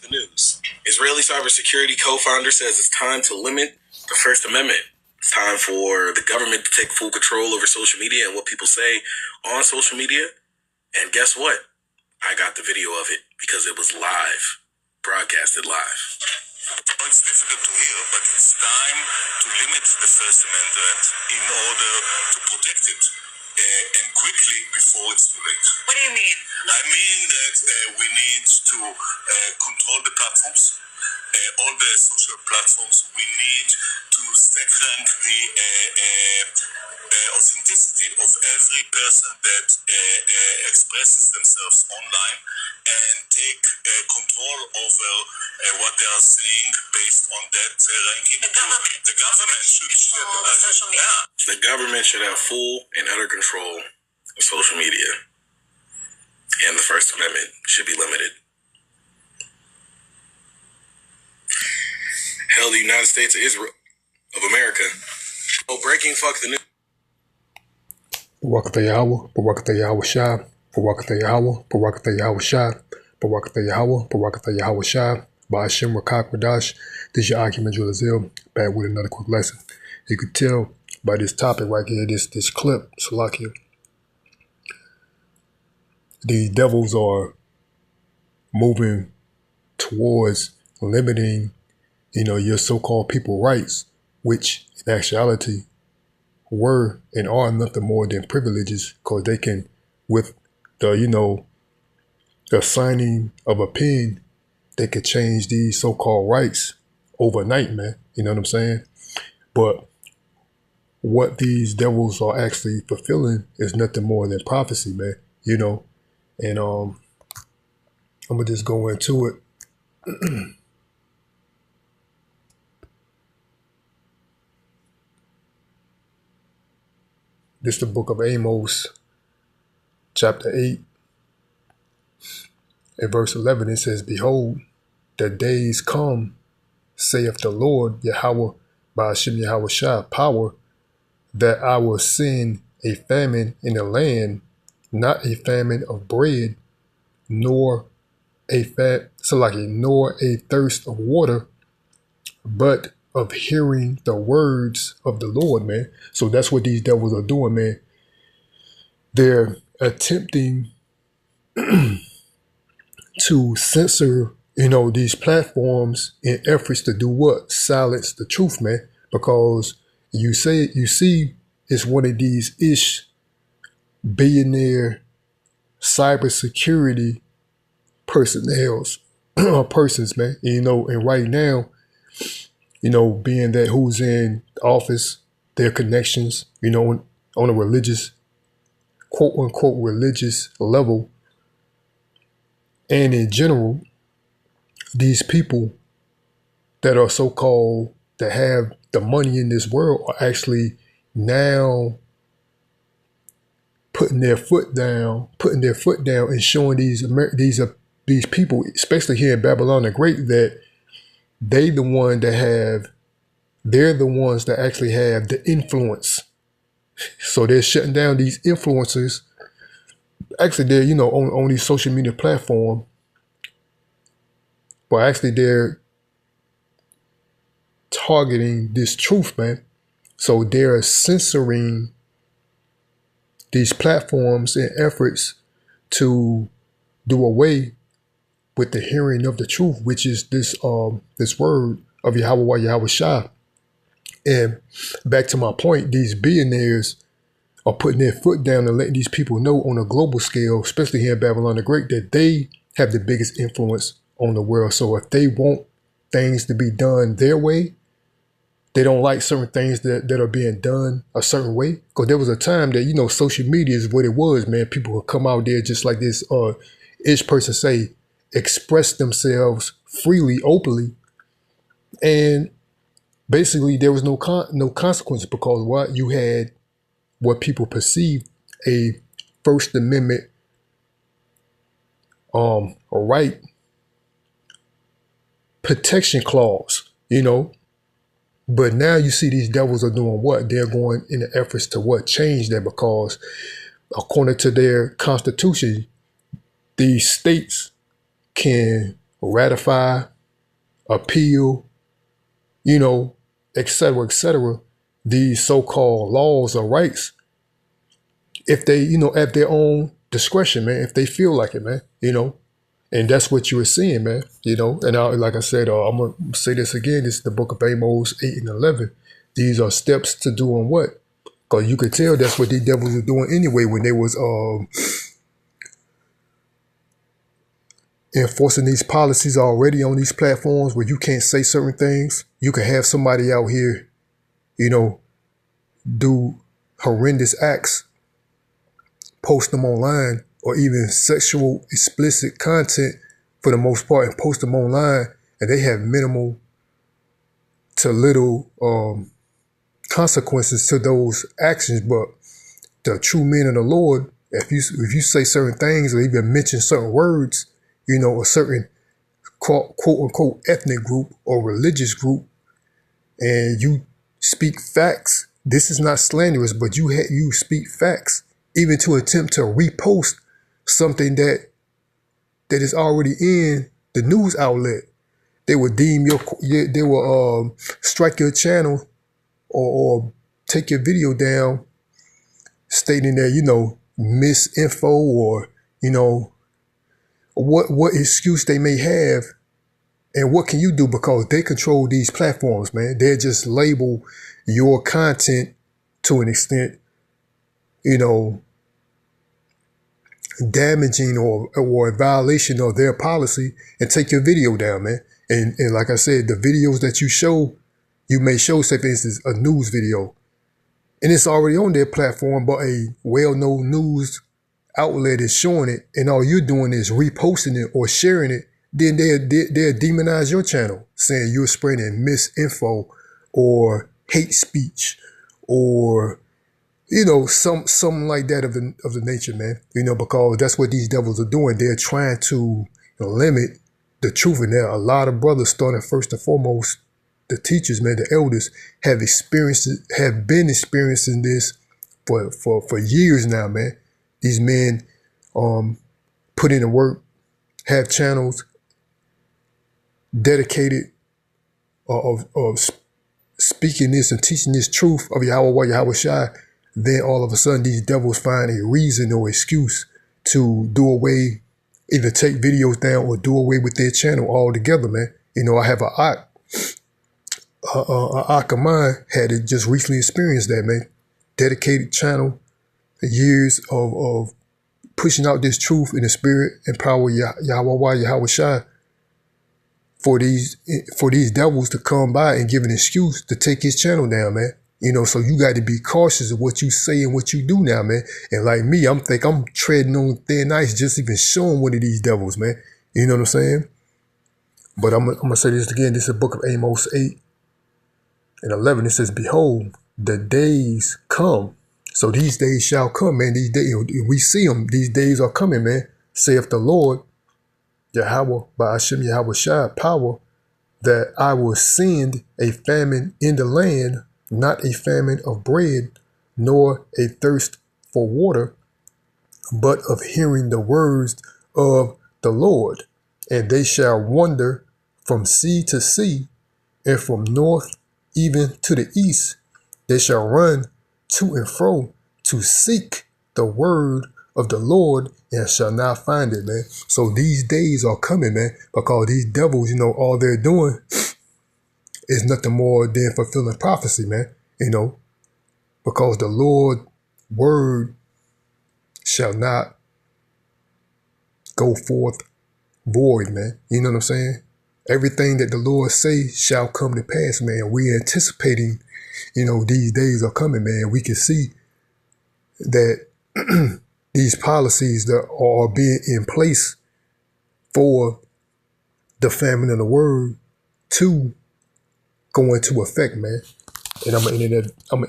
the news. Israeli cybersecurity co-founder says it's time to limit the First Amendment. It's time for the government to take full control over social media and what people say on social media. And guess what? I got the video of it because it was live, broadcasted live. It's difficult to hear, but it's time to limit the First Amendment in order to protect it, and quickly before it's too late. What do you mean? I mean that we need to control the platforms, all the social platforms. We need to second the authenticity of every person that expresses themselves online, and take control over what they are saying based on that ranking. The government should control social media. The government should have full and utter control of social media, and the First Amendment should be limited. Hell, the United States of Israel, of America. Oh, breaking fuck the news. Barakatah Yahweh, Barakatah Yahweh Shai, Barakatah Yahweh, Barakatah Yahweh Shai, Barakatah Yahweh, Barakatah Yahweh Shai, Ba'ashem Rakak Radash. This is your Akim Julazil, back with another quick lesson. You could tell by this topic right here, this clip, Salakia. These devils are moving towards limiting, your so-called people rights, which in actuality were and are nothing more than privileges, because they can, with the, the signing of a pen, they could change these so-called rights overnight, man. You know what I'm saying? But what these devils are actually fulfilling is nothing more than prophecy, man. And I'm gonna just go into it. This is the book of Amos, chapter 8, and verse 11. It says, "Behold, the days come, saith the Lord, Yahweh, Ba'ashem Yahweh Shai, power, that I will send a famine in the land, not a famine of bread, nor a nor a thirst of water, but of hearing the words of the Lord," man. So that's what these devils are doing, man. They're attempting to censor, these platforms in efforts to do what? Silence the truth, man. Because you see, it's one of these billionaire cybersecurity personnels or persons, man. And right now, being that who's in office, their connections, on a religious, quote unquote, religious level, and in general, these people that are so-called, that have the money in this world, are actually now putting their foot down and showing these people, especially here in Babylon the Great, that they're the ones that actually have the influence. So they're shutting down these influencers. Actually, they're, on these social media platforms. But actually, they're targeting this truth, man. So they're censoring these platforms in efforts to do away with the hearing of the truth, which is this word of Yahweh Shai. And back to my point, these billionaires are putting their foot down and letting these people know on a global scale, especially here in Babylon the Great, that they have the biggest influence on the world. So if they want things to be done their way, they don't like certain things that are being done a certain way. Because there was a time that, social media is what it was, man. People would come out there just like this ish person say, express themselves freely, openly. And basically there was no consequence, because what you had, what people perceived a First Amendment a right protection clause, But now you see these devils are doing what? They're going in the efforts to what? Change that, because according to their constitution, these states can ratify, appeal, etc., these so-called laws or rights, if they, at their own discretion, man, if they feel like it, man, and that's what you were seeing, man, and like I said, I'm going to say this again, this is the book of Amos 8 and 11. These are steps to doing what? Because you could tell that's what these devils were doing anyway when they was enforcing these policies already on these platforms where you can't say certain things. You can have somebody out here, do horrendous acts, post them online, or even sexual explicit content for the most part, and post them online, and they have minimal to little consequences to those actions. But the true men of the Lord, if you say certain things or even mention certain words, a certain quote unquote ethnic group or religious group, and you speak facts, this is not slanderous, but you speak facts, even to attempt to repost something that is already in the news outlet. They will deem they will strike your channel or take your video down, stating that, misinfo or, what excuse they may have. And what can you do? Because they control these platforms, man. They just label your content to an extent, damaging or a violation of their policy, and take your video down, man. And like I said, the videos that you may show, say for instance, a news video, and it's already on their platform, but a well-known news outlet is showing it, and all you're doing is reposting it or sharing it, then they'll demonize your channel, saying you're spreading misinfo or hate speech or something like that of the nature, man. Because that's what these devils are doing. They're trying to limit the truth. And there are a lot of brothers, starting first and foremost, the teachers, man, the elders, have been experiencing this for years now, man. These men put in the work, have channels dedicated of speaking this and teaching this truth of Yahweh Shai. Then all of a sudden these devils find a reason or excuse to do away, either take videos down or do away with their channel altogether, man. I have an Ak of mine had it just recently experienced that, man. Dedicated channel, years of pushing out this truth in the spirit and power of Yahweh Shai, for these devils to come by and give an excuse to take his channel down, man. So you got to be cautious of what you say and what you do now, man. And like me, I'm treading on thin ice just even showing one of these devils, man. You know what I'm saying? But I'm going to say this again. This is the book of Amos 8 and 11. It says, behold, the days come. So these days shall come, man. These days, we see them. These days are coming, man. Saith the Lord, Yahweh, by Hashem Yahweh Shai, power, that I will send a famine in the land, not a famine of bread, nor a thirst for water, but of hearing the words of the Lord. And they shall wander from sea to sea, and from north even to the east. They shall run to and fro to seek the word of the Lord, and shall not find it, man. So these days are coming, man, because these devils, all they're doing is nothing more than fulfilling prophecy, man. Because the Lord word shall not go forth void, man. You know what I'm saying? Everything that the Lord say shall come to pass, man. We're anticipating, these days are coming, man. We can see that these policies that are being in place for the famine of the word to go into effect, man. And I'm gonna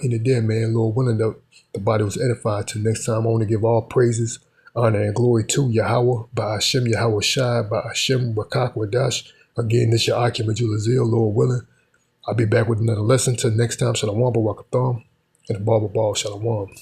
end it there, man. Lord willing, the body was edified. Till next time, I want to give all praises, honor, and glory to Yahweh, by Hashem Yahweh Shai, by Hashem Rakak Wadash. Again, this your Akim Ajulazil, Lord willing. I'll be back with another lesson. Till next time, Shalom Barakatham, and the Baba Ball Shalom.